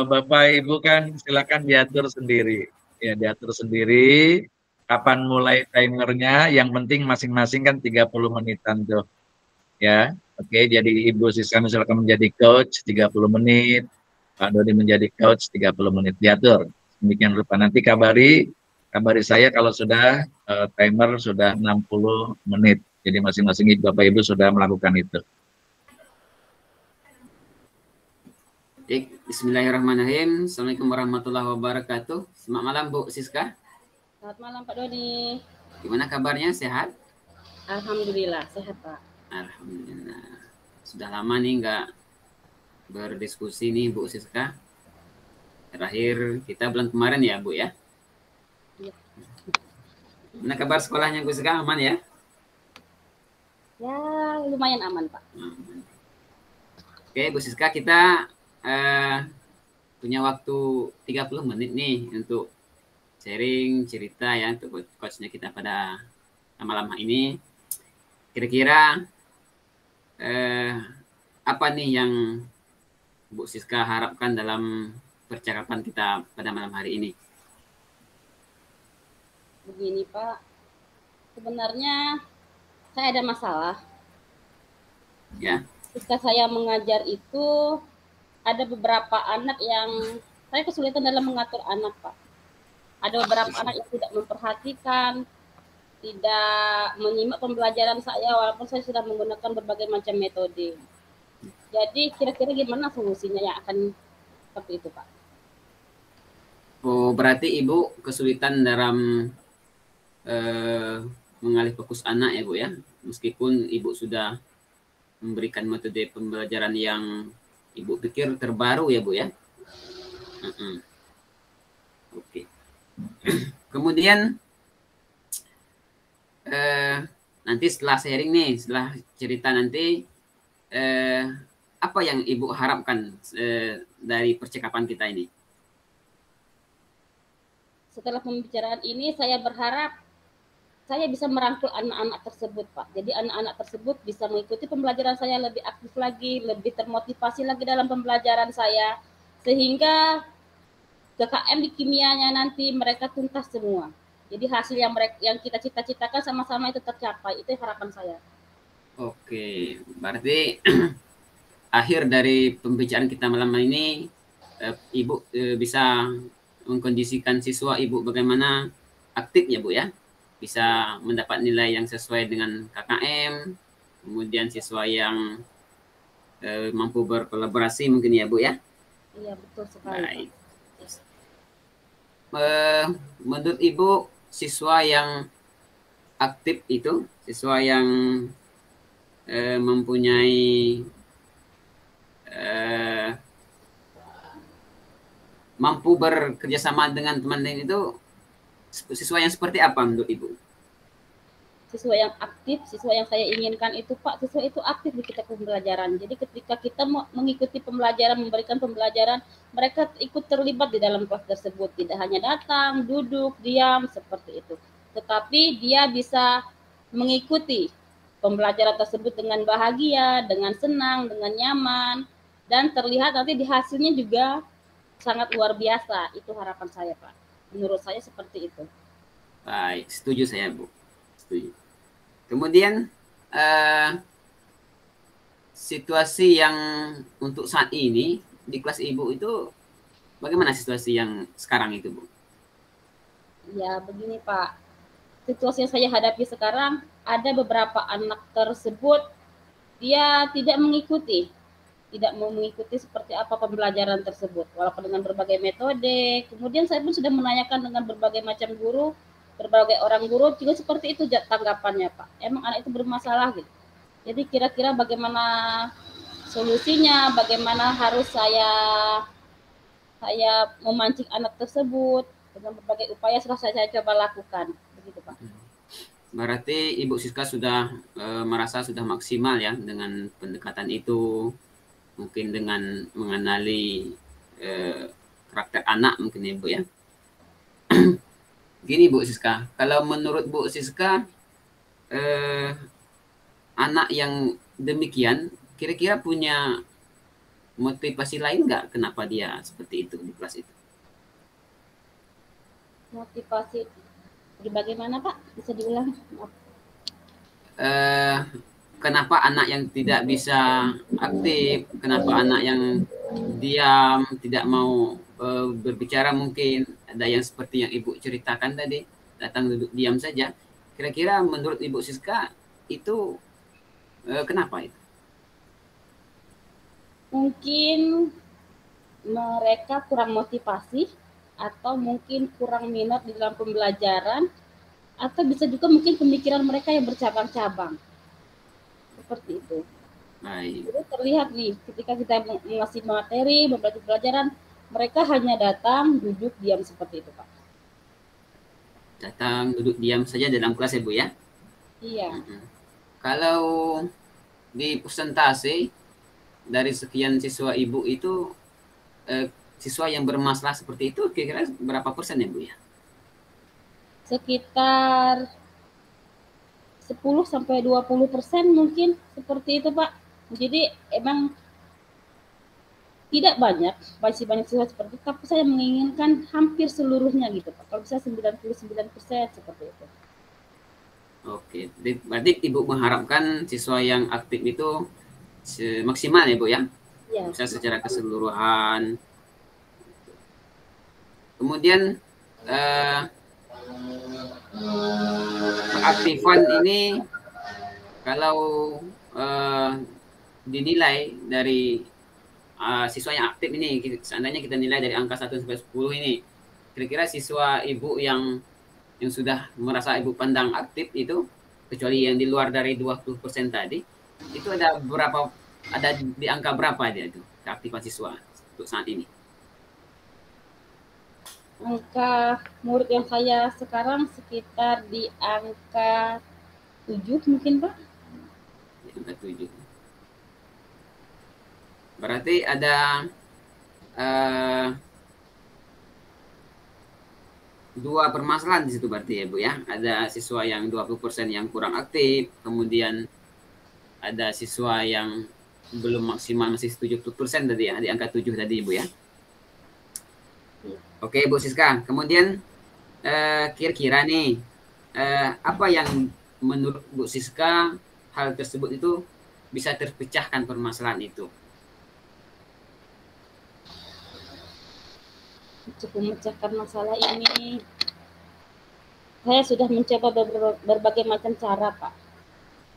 Bapak Ibu kan silakan diatur sendiri. Ya, diatur sendiri. Kapan mulai timernya? Yang penting masing-masing kan 30 menitan tuh. Ya, oke. Jadi Ibu Siska misalkan menjadi coach 30 menit. Pak Dodi menjadi coach 30 menit. Diatur. Demikian rupa. Nanti kabari saya kalau sudah timer sudah 60 menit. Jadi masing-masing Bapak Ibu sudah melakukan itu. Bismillahirrahmanirrahim. Assalamualaikum warahmatullahi wabarakatuh. Selamat malam Bu Siska. Selamat malam Pak Dodi. Gimana kabarnya? Sehat? Alhamdulillah sehat Pak. Alhamdulillah. Sudah lama nih nggak berdiskusi nih Bu Siska. Terakhir kita bulan kemarin ya Bu ya. Iya. Gimana kabar sekolahnya Bu Siska? Aman ya? Ya lumayan aman Pak. Aman. Oke Bu Siska, kita punya waktu 30 menit nih untuk sharing cerita ya untuk coachnya kita pada lama-lama ini. Kira-kira apa nih yang Bu Siska harapkan dalam percakapan kita pada malam hari ini? Begini Pak, sebenarnya saya ada masalah. Ya. Ketika saya mengajar itu ada beberapa anak yang saya kesulitan dalam mengatur anak Pak. Ada beberapa anak yang tidak memperhatikan, tidak menyimak pembelajaran saya walaupun saya sudah menggunakan berbagai macam metode. Jadi kira-kira gimana solusinya yang akan seperti itu Pak? Oh, berarti Ibu kesulitan dalam mengalih fokus anak ya Bu ya? Meskipun Ibu sudah memberikan metode pembelajaran yang Ibu pikir terbaru ya Bu ya? Oke. Kemudian nanti setelah sharing nih, setelah cerita nanti apa yang Ibu harapkan dari percakapan kita ini? Setelah pembicaraan ini saya berharap saya bisa merangkul anak-anak tersebut Pak. Jadi anak-anak tersebut bisa mengikuti pembelajaran saya lebih aktif lagi, lebih termotivasi lagi dalam pembelajaran saya. Sehingga KKM di kimianya nanti mereka tuntas semua. Jadi hasil yang kita cita-citakan sama-sama itu tercapai. Itu harapan saya. Oke, berarti akhir dari pembicaraan kita malam ini Ibu bisa mengkondisikan siswa Ibu bagaimana aktif ya Bu ya? Bisa mendapat nilai yang sesuai dengan KKM, kemudian siswa yang mampu berkolaborasi mungkin ya Bu ya? Iya betul sekali. Baik. Menurut Ibu siswa yang aktif itu, siswa yang mempunyai mampu bekerjasama dengan teman lain itu siswa yang seperti apa menurut Ibu? Siswa yang aktif, siswa yang saya inginkan itu Pak, siswa itu aktif di kita pembelajaran. Jadi ketika kita mengikuti pembelajaran, memberikan pembelajaran, mereka ikut terlibat di dalam kelas tersebut. Tidak hanya datang, duduk, diam, seperti itu. Tetapi dia bisa mengikuti pembelajaran tersebut dengan bahagia, dengan senang, dengan nyaman, dan terlihat nanti di hasilnya juga sangat luar biasa. Itu harapan saya Pak. Menurut saya seperti itu. Baik, setuju saya Bu. Setuju. Kemudian situasi yang untuk saat ini di kelas Ibu itu bagaimana situasi yang sekarang itu Bu? Ya begini Pak, situasi yang saya hadapi sekarang ada beberapa anak tersebut dia tidak mau mengikuti seperti apa pembelajaran tersebut walaupun dengan berbagai metode. Kemudian saya pun sudah menanyakan dengan berbagai macam guru, berbagai orang guru juga seperti itu tanggapannya Pak. Emang anak itu bermasalah gitu. Jadi kira-kira bagaimana solusinya, bagaimana harus saya memancing anak tersebut dengan berbagai upaya sudah saya coba lakukan. Begitu Pak. Berarti Ibu Siska sudah merasa sudah maksimal ya dengan pendekatan itu, mungkin dengan mengenali karakter anak mungkin ya Bu ya. Gini Bu Siska, kalau menurut Bu Siska anak yang demikian kira-kira punya motivasi lain nggak kenapa dia seperti itu di kelas itu? Motivasi bagaimana Pak? Bisa diulang? Maaf. Eh, Kenapa anak yang tidak bisa aktif, kenapa anak yang diam, tidak mau berbicara, mungkin ada yang seperti yang Ibu ceritakan tadi, datang duduk diam saja. Kira-kira menurut Ibu Siska itu kenapa itu? Mungkin mereka kurang motivasi atau mungkin kurang minat di dalam pembelajaran, atau bisa juga mungkin pemikiran mereka yang bercabang-cabang. Seperti itu. Baik. Jadi terlihat nih, ketika kita mengasih materi, membaca pelajaran, mereka hanya datang, duduk, diam seperti itu, Pak. Datang, duduk, diam saja dalam kelas ya, Bu ya? Iya. Kalau di persentase dari sekian siswa Ibu itu, siswa yang bermasalah seperti itu kira-kira berapa persen ya, Bu ya? Sekitar 10-20% mungkin seperti itu, Pak. Jadi emang tidak banyak, masih banyak siswa seperti itu, tapi saya menginginkan hampir seluruhnya gitu, Pak. Kalau bisa 99% seperti itu. Oke, berarti Ibu mengharapkan siswa yang aktif itu maksimal ya, Bu ya? Ya. Bisa secara keseluruhan. Kemudian keaktifan ini kalau dinilai dari siswa yang aktif ini, seandainya kita nilai dari angka 1 sampai 10 ini, kira-kira siswa Ibu yang sudah merasa Ibu pandang aktif itu, kecuali yang di luar dari 20% tadi, itu ada berapa, ada di angka berapa dia itu keaktifan siswa untuk saat ini? Angka murid yang saya sekarang sekitar di angka 7 mungkin, Pak. Di angka 7. Berarti ada dua permasalahan di situ berarti ya, Bu ya. Ada siswa yang 20% yang kurang aktif, kemudian ada siswa yang belum maksimal, masih 70% tadi ya, di angka 7 tadi, Bu ya. Oke, Bu Siska. Kemudian kira-kira nih apa yang menurut Bu Siska hal tersebut itu bisa terpecahkan permasalahan itu? Untuk memecahkan masalah ini, saya sudah mencoba berbagai macam cara, Pak.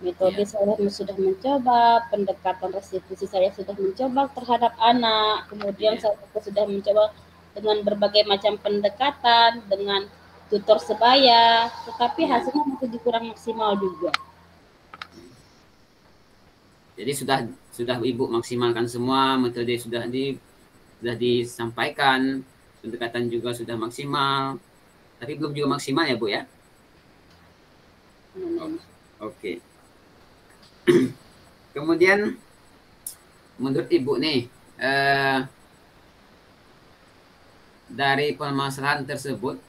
Metode saya sudah mencoba, pendekatan restitusi saya sudah mencoba terhadap anak, kemudian saya sudah mencoba dengan berbagai macam pendekatan, dengan tutor sebaya, tetapi hasilnya masih kurang maksimal juga. Jadi sudah Ibu maksimalkan semua, metode sudah disampaikan, pendekatan juga sudah maksimal, tapi belum juga maksimal ya, Bu ya? Oke. Kemudian menurut Ibu nih, dari permasalahan tersebut,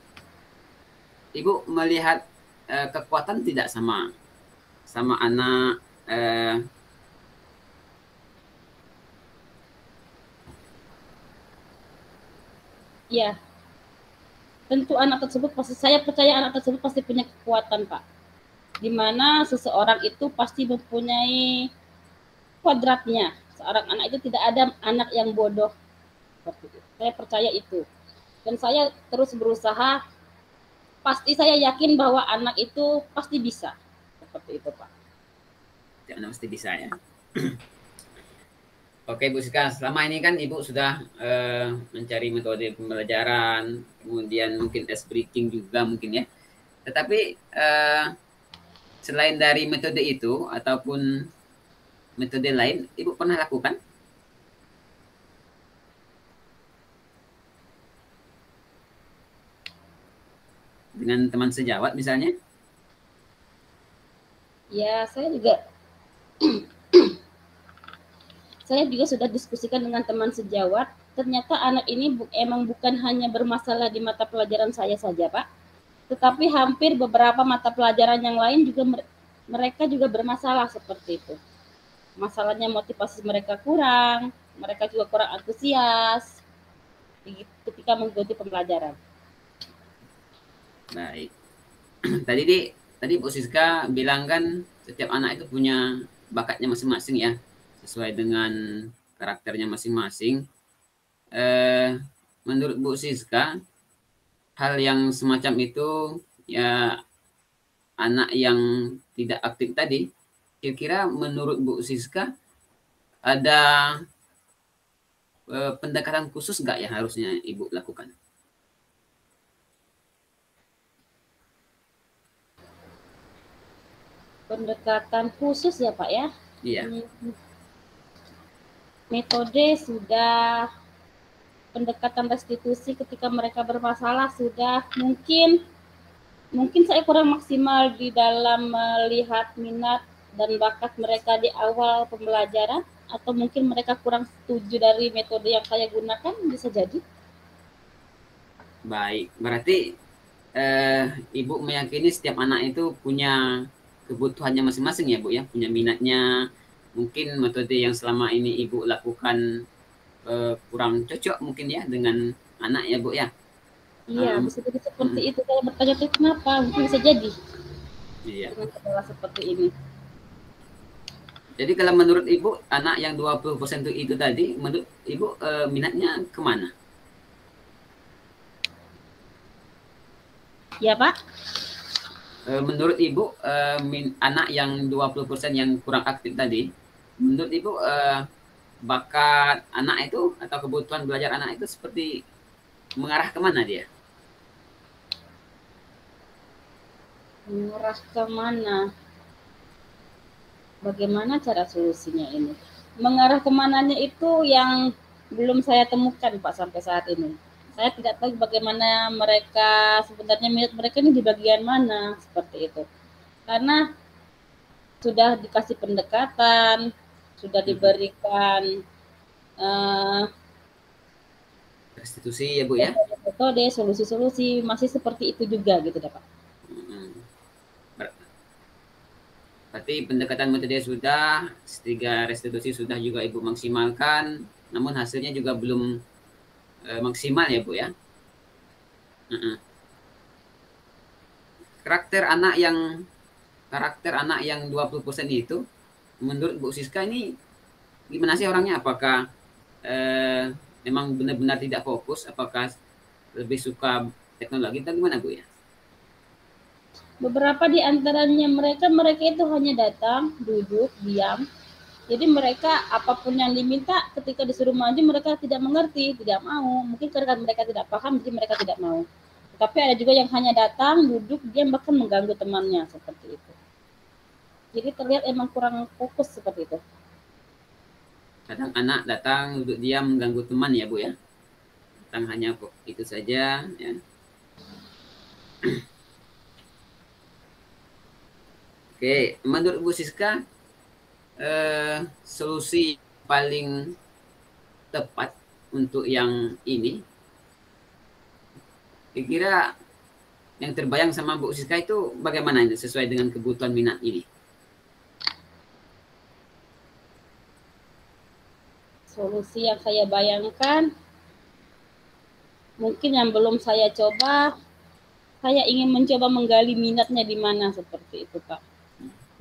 Ibu melihat kekuatan tidak sama anak, ya, tentu anak tersebut pasti, saya percaya anak tersebut pasti punya kekuatan, Pak. Di mana seseorang itu pasti mempunyai kodratnya. Seorang anak itu tidak ada anak yang bodoh. Saya percaya itu. Dan saya terus berusaha, pasti saya yakin bahwa anak itu pasti bisa. Seperti itu, Pak. Anak pasti bisa ya. Oke, Bu Siska, selama ini kan Ibu sudah mencari metode pembelajaran, kemudian mungkin test breaking juga mungkin ya. Tetapi selain dari metode itu ataupun metode lain, Ibu pernah lakukan? Dengan teman sejawat misalnya? Ya, saya juga saya juga sudah diskusikan dengan teman sejawat. Ternyata anak ini emang bukan hanya bermasalah di mata pelajaran saya saja, Pak. Tetapi hampir beberapa mata pelajaran yang lain juga mereka juga bermasalah seperti itu. Masalahnya motivasi mereka kurang, mereka juga kurang antusias ketika mengikuti pembelajaran. Baik. Tadi Bu Siska bilang kan setiap anak itu punya bakatnya masing-masing ya, sesuai dengan karakternya masing-masing. Menurut Bu Siska, hal yang semacam itu ya, anak yang tidak aktif tadi, kira-kira menurut Bu Siska ada pendekatan khusus nggak yang harusnya Ibu lakukan? Pendekatan khusus ya Pak ya? Iya. Metode sudah, pendekatan restitusi ketika mereka bermasalah sudah, mungkin saya kurang maksimal di dalam melihat minat dan bakat mereka di awal pembelajaran, atau mungkin mereka kurang setuju dari metode yang saya gunakan, bisa jadi. Baik, berarti Ibu meyakini setiap anak itu punya kebutuhannya masing-masing ya Bu ya, punya minatnya. Mungkin metode yang selama ini Ibu lakukan kurang cocok mungkin ya dengan anak ya Bu ya. Iya, bisa jadi seperti itu. Saya bertanya kenapa, mungkin bisa jadi. Iya. Dengan kendala seperti ini. Jadi kalau menurut Ibu, anak yang 20% itu tadi, menurut Ibu minatnya kemana? Ya Pak? Menurut Ibu, anak yang 20% yang kurang aktif tadi, menurut Ibu bakat anak itu atau kebutuhan belajar anak itu seperti mengarah kemana dia? Mengarah kemana? Bagaimana cara solusinya ini? Mengarah kemananya itu yang belum saya temukan Pak sampai saat ini. Saya tidak tahu bagaimana mereka, sebenarnya minat mereka ini di bagian mana, seperti itu. Karena sudah dikasih pendekatan, sudah diberikan restitusi ya Bu ya, metode, solusi-solusi, masih seperti itu juga gitu Pak. Berarti pendekatan metode sudah, 3 restitusi sudah juga Ibu maksimalkan, namun hasilnya juga belum maksimal ya Bu ya. Karakter anak yang 20% itu, menurut Bu Siska ini gimana sih orangnya? Apakah memang benar-benar tidak fokus? Apakah lebih suka teknologi atau gimana Bu ya? Beberapa di antaranya mereka itu hanya datang, duduk, diam. Jadi mereka apapun yang diminta ketika disuruh maju mereka tidak mengerti, tidak mau. Mungkin karena mereka tidak paham jadi mereka tidak mau. Tapi ada juga yang hanya datang, duduk, diam, bahkan mengganggu temannya seperti itu. Jadi terlihat emang kurang fokus seperti itu. Kadang anak datang, duduk diam, mengganggu teman ya Bu ya. Datang hanya itu saja ya. Oke, menurut Bu Siska solusi paling tepat untuk yang ini, kira-kira yang terbayang sama Bu Siska itu bagaimana ini sesuai dengan kebutuhan minat ini? Solusi yang saya bayangkan, mungkin yang belum saya coba, saya ingin mencoba menggali minatnya di mana seperti itu Pak.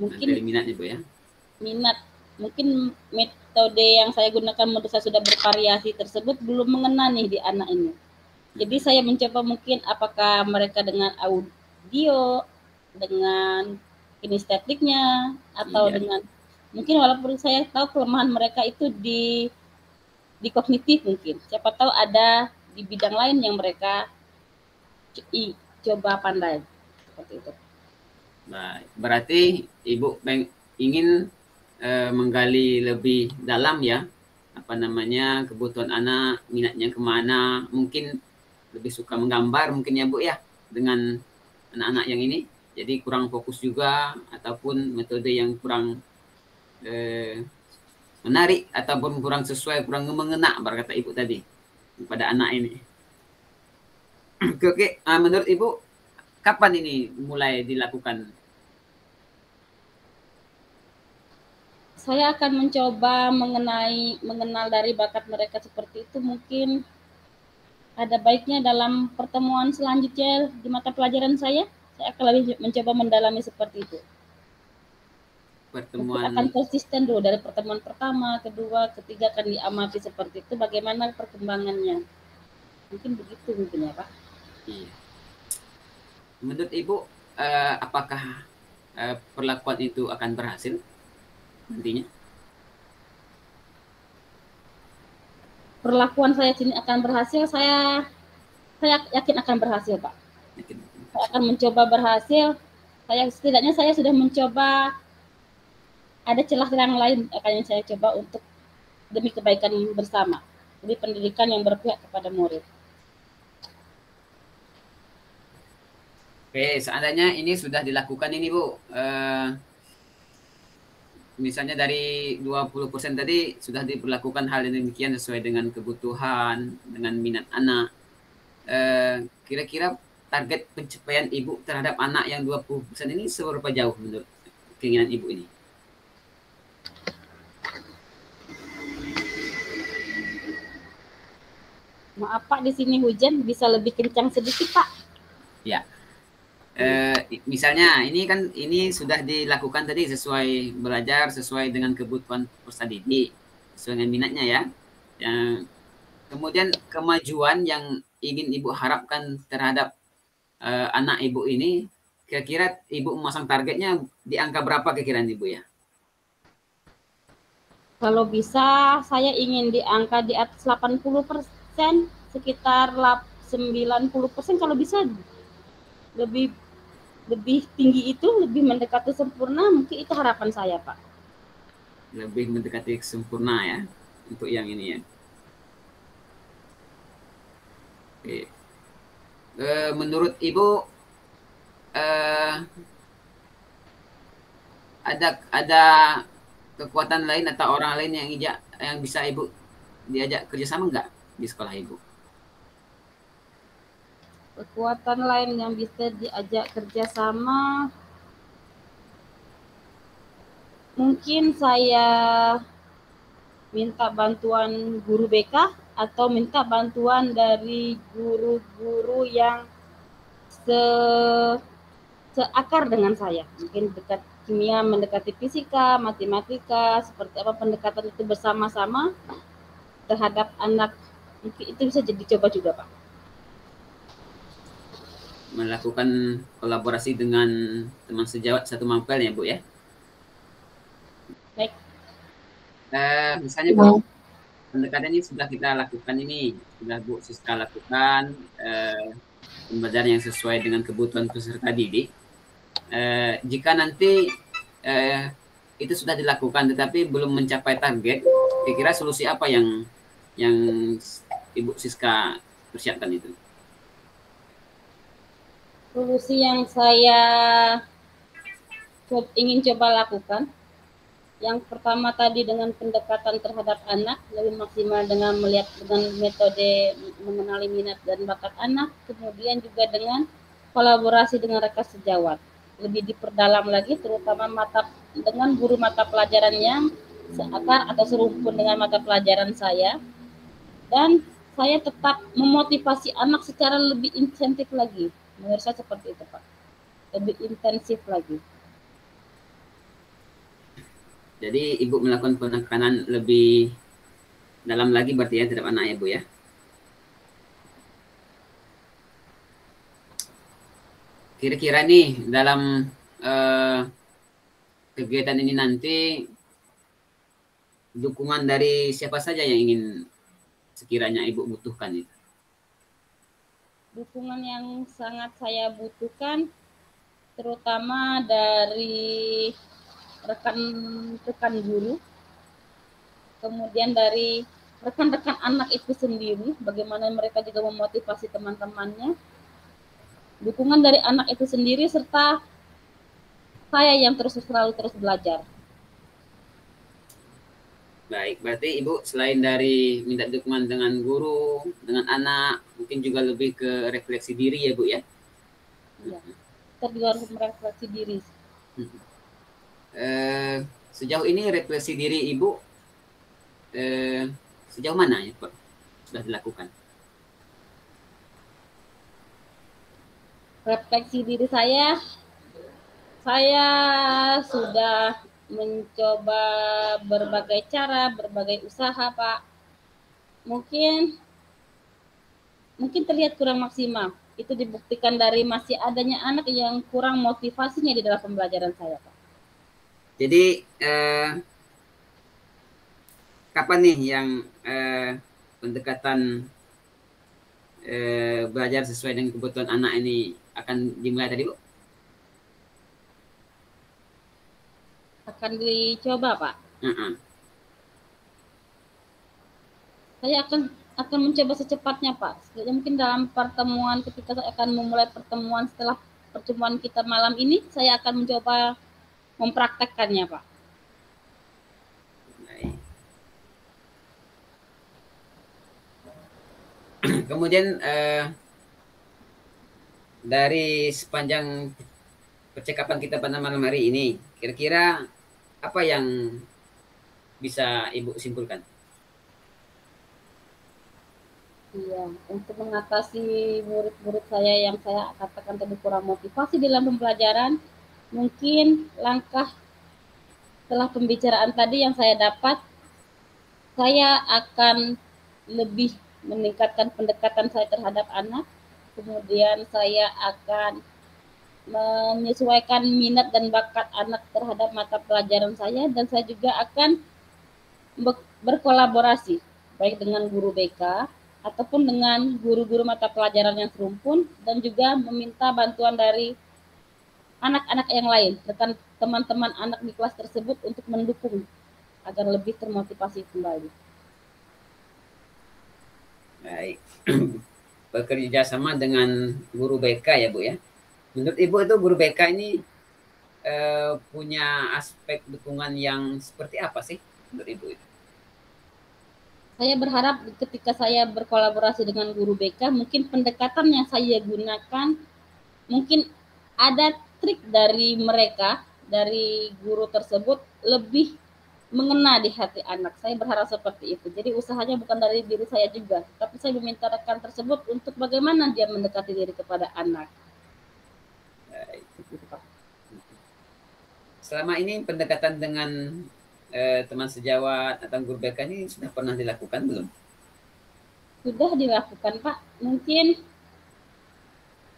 Mungkin dari minatnya Bu ya. Minat, mungkin metode yang saya gunakan menurut saya sudah bervariasi tersebut belum mengena nih di anak ini. Jadi saya mencoba mungkin apakah mereka dengan audio, dengan kinestetiknya, atau dengan mungkin walaupun saya tahu kelemahan mereka itu di kognitif mungkin. Siapa tahu ada di bidang lain yang mereka coba pandai seperti itu. Baik, berarti Ibu ingin menggali lebih dalam ya, apa namanya, kebutuhan anak, minatnya kemana, mungkin lebih suka menggambar mungkin ya Bu ya, dengan anak-anak yang ini, jadi kurang fokus juga, ataupun metode yang kurang menarik, ataupun kurang sesuai, kurang mengena, berkata Ibu tadi, pada anak ini. Oke, menurut Ibu, kapan ini mulai dilakukan? saya akan mencoba mengenal dari bakat mereka seperti itu. Mungkin ada baiknya dalam pertemuan selanjutnya di mata pelajaran saya akan lebih mencoba mendalami seperti itu. Mungkin akan Pertemuan konsisten dulu dari pertemuan pertama, kedua, ketiga akan diamati seperti itu bagaimana perkembangannya. Mungkin begitu mungkin ya Pak. iya. Menurut Ibu, apakah perlakuan itu akan berhasil nantinya? Perlakuan saya sini akan berhasil, saya yakin akan berhasil Pak. Yakin. Saya akan mencoba berhasil. Setidaknya saya sudah mencoba, ada celah yang lain akan saya coba untuk demi kebaikan bersama, demi pendidikan yang berpihak kepada murid. Oke, seandainya ini sudah dilakukan ini Bu, misalnya dari 20% tadi sudah diberlakukan hal yang demikian sesuai dengan kebutuhan, dengan minat anak. Kira-kira target pencapaian Ibu terhadap anak yang 20% ini seberapa jauh menurut keinginan Ibu ini? Maaf Pak, di sini hujan, bisa lebih kencang sedikit Pak. Ya. Misalnya ini sudah dilakukan tadi sesuai belajar sesuai dengan kebutuhan peserta didik, sesuai dengan minatnya ya. Kemudian kemajuan yang ingin Ibu harapkan terhadap anak Ibu ini, kira-kira Ibu memasang targetnya di angka berapa kira-kira Ibu ya? Kalau bisa saya ingin di angka di atas 80%, sekitar 90% kalau bisa lebih tinggi itu, lebih mendekati sempurna, mungkin itu harapan saya Pak. Lebih mendekati sempurna ya untuk yang ini ya. Oke. Menurut Ibu ada kekuatan lain atau orang lain yang bisa Ibu diajak kerjasama nggak di sekolah Ibu? Kekuatan lain yang bisa diajak kerjasama, mungkin saya minta bantuan guru BK atau minta bantuan dari guru-guru yang seakar dengan saya. Mungkin dekat kimia mendekati fisika, matematika, seperti apa pendekatan itu bersama-sama terhadap anak, mungkin itu bisa jadi coba juga Pak. Melakukan kolaborasi dengan teman sejawat satu mapel ya Bu ya. Baik. Misalnya Bu, pendekatan ini sudah kita lakukan ini, sudah Bu Siska lakukan pembelajaran yang sesuai dengan kebutuhan peserta didik. Jika nanti itu sudah dilakukan tetapi belum mencapai target, kira-kira solusi apa yang Ibu Siska persiapkan itu? Solusi yang saya ingin coba lakukan, yang pertama tadi dengan pendekatan terhadap anak, lebih maksimal dengan melihat dengan metode mengenali minat dan bakat anak, kemudian juga dengan kolaborasi dengan rekan sejawat, lebih diperdalam lagi, terutama dengan guru mata pelajaran yang seakar atau serumpun dengan mata pelajaran saya, dan saya tetap memotivasi anak secara lebih insentif lagi. Menurut saya seperti itu Pak, lebih intensif lagi. Jadi Ibu melakukan penekanan lebih dalam lagi berarti ya terhadap anak Ibu ya. Kira-kira nih dalam kegiatan ini nanti dukungan dari siapa saja yang ingin sekiranya Ibu butuhkan itu? Dukungan yang sangat saya butuhkan terutama dari rekan-rekan guru, kemudian dari rekan-rekan anak itu sendiri, bagaimana mereka juga memotivasi teman-temannya, dukungan dari anak itu sendiri, serta saya yang selalu terus belajar. Baik, berarti Ibu selain dari minta dukungan dengan guru, dengan anak, mungkin juga lebih ke refleksi diri ya Bu ya? Iya, kita juga harus merefleksi diri. sejauh ini refleksi diri Ibu sejauh mana ya Pak sudah dilakukan? Refleksi diri saya sudah mencoba berbagai cara, berbagai usaha, Pak. Mungkin terlihat kurang maksimal. Itu dibuktikan dari masih adanya anak yang kurang motivasinya di dalam pembelajaran saya, Pak. Jadi kapan nih yang pendekatan belajar sesuai dengan kebutuhan anak ini akan dimulai tadi, Bu? Akan dicoba, Pak. Saya akan mencoba secepatnya, Pak. Mungkin dalam pertemuan, ketika saya akan memulai pertemuan setelah pertemuan kita malam ini, saya akan mencoba mempraktekkannya, Pak. Baik. Kemudian dari sepanjang percakapan kita pada malam hari ini, kira-kira apa yang bisa Ibu simpulkan? Iya, untuk mengatasi murid-murid saya yang saya katakan tadi kurang motivasi dalam pembelajaran, mungkin langkah setelah pembicaraan tadi yang saya dapat, saya akan lebih meningkatkan pendekatan saya terhadap anak, kemudian saya akan menyesuaikan minat dan bakat anak terhadap mata pelajaran saya, dan saya juga akan berkolaborasi baik dengan guru BK ataupun dengan guru-guru mata pelajaran yang serumpun, dan juga meminta bantuan dari anak-anak yang lain, rekan teman-teman anak di kelas tersebut untuk mendukung agar lebih termotivasi kembali. Baik. Bekerja sama dengan guru BK ya, Bu ya. Menurut Ibu itu guru BK ini punya aspek dukungan yang seperti apa sih menurut Ibu itu? Saya berharap ketika saya berkolaborasi dengan guru BK, mungkin pendekatan yang saya gunakan, mungkin ada trik dari mereka, dari guru tersebut, lebih mengena di hati anak. Saya berharap seperti itu. Jadi usahanya bukan dari diri saya juga, tapi saya meminta rekan tersebut untuk bagaimana dia mendekati diri kepada anak. Selama ini pendekatan dengan teman sejawat atau guru BK ini sudah pernah dilakukan belum? Sudah dilakukan, Pak. Mungkin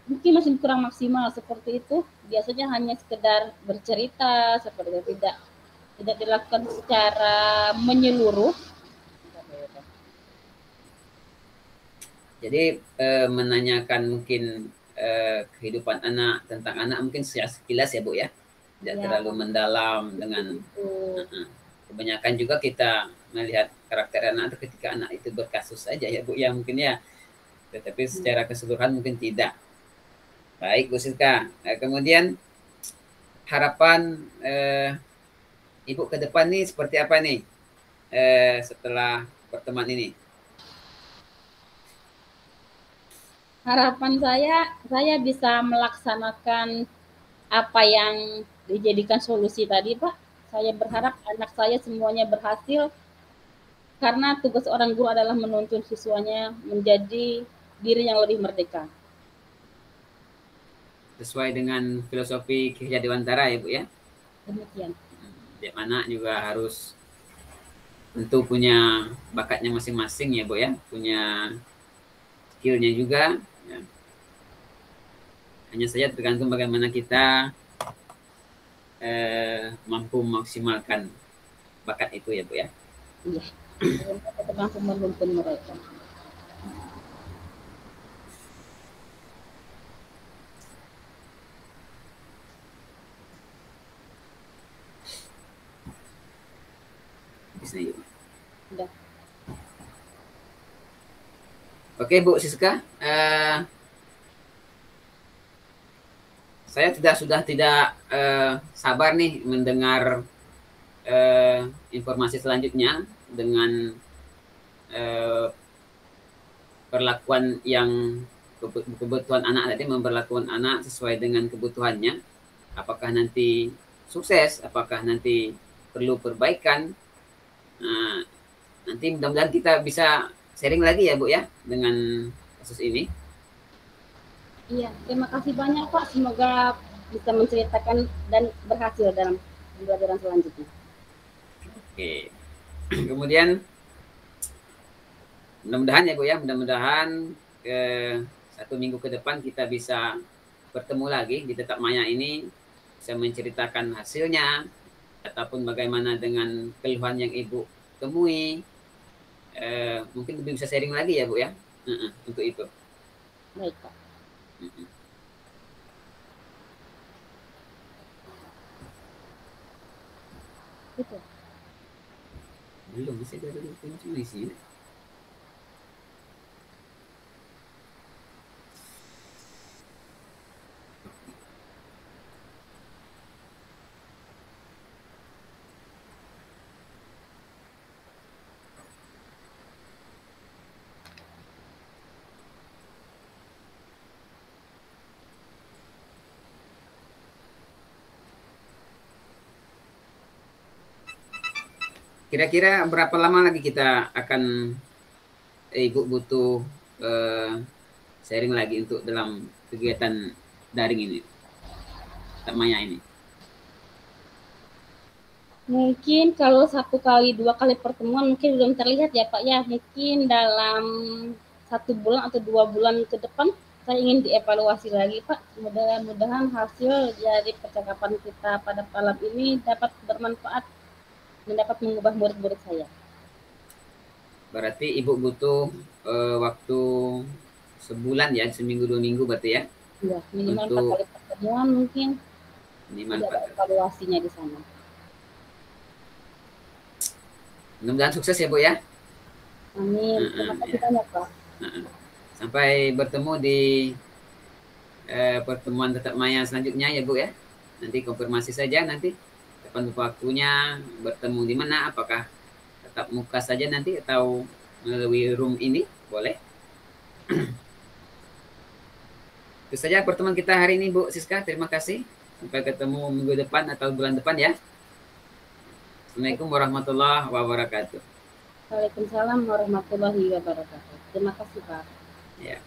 masih kurang maksimal seperti itu. Biasanya hanya sekedar bercerita, seperti itu, tidak dilakukan secara menyeluruh. Jadi menanyakan mungkin kehidupan anak, tentang anak mungkin sekilas ya Bu ya, tidak terlalu mendalam dengan kebanyakan juga kita melihat karakter anak itu ketika anak itu berkasus saja ya Bu ya mungkin ya, tetapi secara keseluruhan mungkin tidak. Baik Bu Siska, kemudian harapan Ibu ke depan nih seperti apa nih setelah pertemuan ini? Harapan saya bisa melaksanakan apa yang dijadikan solusi tadi, Pak. Saya berharap anak saya semuanya berhasil, karena tugas orang guru adalah menuntun siswanya menjadi diri yang lebih merdeka. Sesuai dengan filosofi Ki Hajar Dewantara ya Bu ya? Demikian. Tiap anak juga harus tentu punya bakatnya masing-masing ya Bu ya, punya skillnya juga. Ya. Hanya saja tergantung bagaimana kita mampu memaksimalkan bakat itu ya Bu ya. Iya, kita mampu menuntun mereka. Udah. Oke Bu Siska, saya sudah tidak sabar nih mendengar informasi selanjutnya dengan perlakuan yang kebutuhan anak tadi, memperlakukan anak sesuai dengan kebutuhannya. Apakah nanti sukses, apakah nanti perlu perbaikan. Nah, nanti mudah-mudahan kita bisa sharing lagi ya Bu ya dengan kasus ini. Iya, terima kasih banyak Pak. Semoga bisa menceritakan dan berhasil dalam pembelajaran selanjutnya. Oke. Kemudian mudah-mudahan ya Bu ya, mudah-mudahan ke 1 minggu ke depan kita bisa bertemu lagi di Tetap Maya ini, bisa menceritakan hasilnya ataupun bagaimana dengan keluhan yang Ibu temui. Mungkin lebih bisa sharing lagi ya Bu ya, untuk itu. Baik Pak. Itu. Belum bisa ada cuma isinya. Kira-kira berapa lama lagi kita akan Ibu butuh sharing lagi untuk dalam kegiatan daring ini, Tetap Maya ini? Mungkin kalau 1 kali 2 kali pertemuan mungkin belum terlihat ya Pak ya. Mungkin dalam 1 bulan atau 2 bulan ke depan saya ingin dievaluasi lagi Pak. Mudah-mudahan hasil dari percakapan kita pada malam ini dapat bermanfaat dan dapat mengubah murid-murid saya. Berarti Ibu butuh waktu sebulan ya, seminggu 2 minggu berarti ya? Ya, minimal 4 Untuk kali pertemuan mungkin minimal ada evaluasinya di sana. Mudah-mudahan sukses ya Bu ya. Amin. Terima kasih banyak Pak. Sampai bertemu di pertemuan Tetap Maya selanjutnya ya Bu ya. Nanti konfirmasi saja nanti kapan waktunya bertemu di mana, apakah tetap muka saja nanti atau melalui room ini, boleh. Itu saja pertemuan kita hari ini Bu Siska, terima kasih. Sampai ketemu minggu depan atau bulan depan ya. Assalamualaikum warahmatullahi wabarakatuh. Waalaikumsalam warahmatullahi wabarakatuh. Terima kasih Pak. Ya.